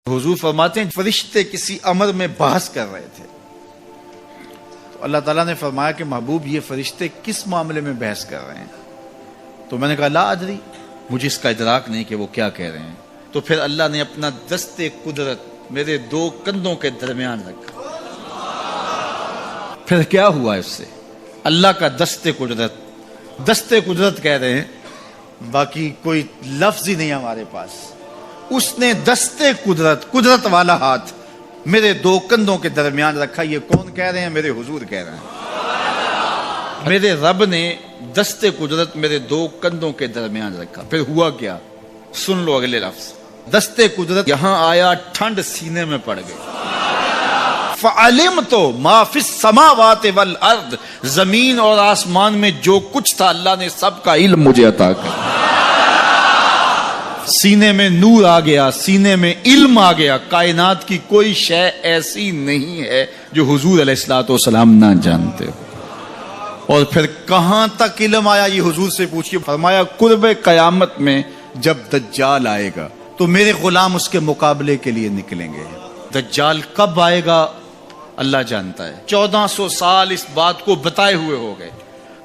حضور فرماتے ہیں فرشتے کسی امر میں بحث کر رہے تھے تو اللہ تعالیٰ نے فرمایا کہ محبوب یہ فرشتے کس معاملے میں بحث کر رہے ہیں؟ تو میں نے کہا لا ادری، مجھے اس کا ادراک نہیں کہ وہ کیا کہہ رہے ہیں۔ تو پھر اللہ نے اپنا دست قدرت میرے دو کندھوں کے درمیان رکھا۔ پھر کیا ہوا اس سے؟ اللہ کا دست قدرت کہہ رہے ہیں، باقی کوئی لفظ ہی نہیں ہمارے پاس۔ اس نے دست قدرت والا ہاتھ میرے دو کندھوں کے درمیان رکھا۔ یہ کون کہہ رہے ہیں؟ میرے حضور کہہ رہے ہیں۔ میرے رب نے دست قدرت میرے دو کندھوں کے درمیان رکھا۔ پھر ہوا کیا؟ سن لو اگلے لفظ۔ دست قدرت یہاں آیا، ٹھنڈ سینے میں پڑ گئی۔ فعلمت ما فی السماوات والارض، زمین اور آسمان میں جو کچھ تھا اللہ نے سب کا علم مجھے عطا کیا۔ سینے میں نور آ گیا، سینے میں علم آ گیا۔ کائنات کی کوئی شے ایسی نہیں ہے جو حضور علیہ الصلوۃ والسلام نہ جانتے ہو۔ اور پھر کہاں تک علم آیا یہ حضور سے پوچھیے۔ فرمایا قرب قیامت میں جب دجال آئے گا تو میرے غلام اس کے مقابلے کے لیے نکلیں گے۔ دجال کب آئے گا اللہ جانتا ہے۔ 1400 سال اس بات کو بتائے ہوئے ہو گئے۔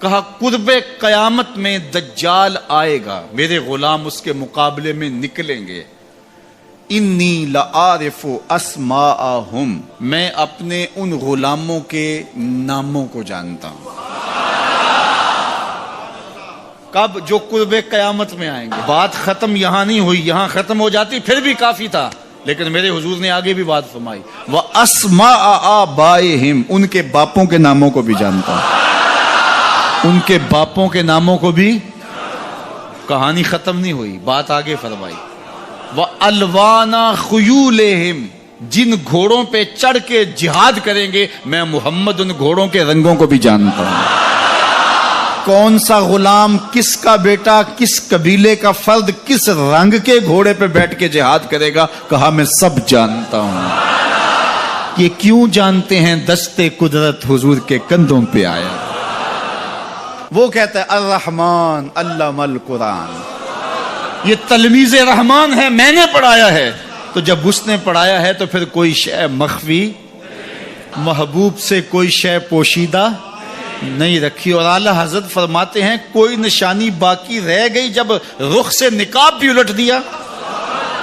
کہا قرب قیامت میں دجال آئے گا، میرے غلام اس کے مقابلے میں نکلیں گے۔ انی لعارف اسماءہم، میں اپنے ان غلاموں کے ناموں کو جانتا ہوں۔ کب؟ جو قرب قیامت میں آئیں گے۔ بات ختم یہاں نہیں ہوئی، یہاں ختم ہو جاتی پھر بھی کافی تھا، لیکن میرے حضور نے آگے بھی بات فرمائی۔ وَأَسْمَاءَ آبَائِهِمْ، ان کے باپوں کے ناموں کو بھی جانتا ہوں۔ ان کے باپوں کے ناموں کو بھی۔ کہانی ختم نہیں ہوئی، بات آگے فرمائی۔ وَأَلْوَانَ خُيُولِهِمْ، جن گھوڑوں پہ چڑھ کے جہاد کریں گے میں محمد ان گھوڑوں کے رنگوں کو بھی جانتا ہوں۔ کون سا غلام، کس کا بیٹا، کس قبیلے کا فرد کس رنگ کے گھوڑے پہ بیٹھ کے جہاد کرے گا؟ کہا میں سب جانتا ہوں۔ یہ کیوں جانتے ہیں؟ دست قدرت حضور کے کندھوں پہ آیا۔ وہ کہتا ہے الرحمن علم القرآن، یہ تلمیذ رحمان ہے، میں نے پڑھایا ہے۔ تو جب اس نے پڑھایا ہے تو پھر کوئی شے مخفی، محبوب سے کوئی شے پوشیدہ نہیں رکھی۔ اور اعلیٰ حضرت فرماتے ہیں کوئی نشانی باقی رہ گئی جب رخ سے نقاب بھی الٹ دیا،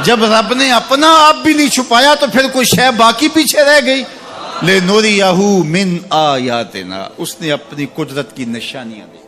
جب رب نے اپنا آپ بھی نہیں چھپایا تو پھر کوئی شے باقی پیچھے رہ گئی۔ لِنُرِيَهُ مِنْ آیاتنا، اس نے اپنی قدرت کی نشانیاں دی۔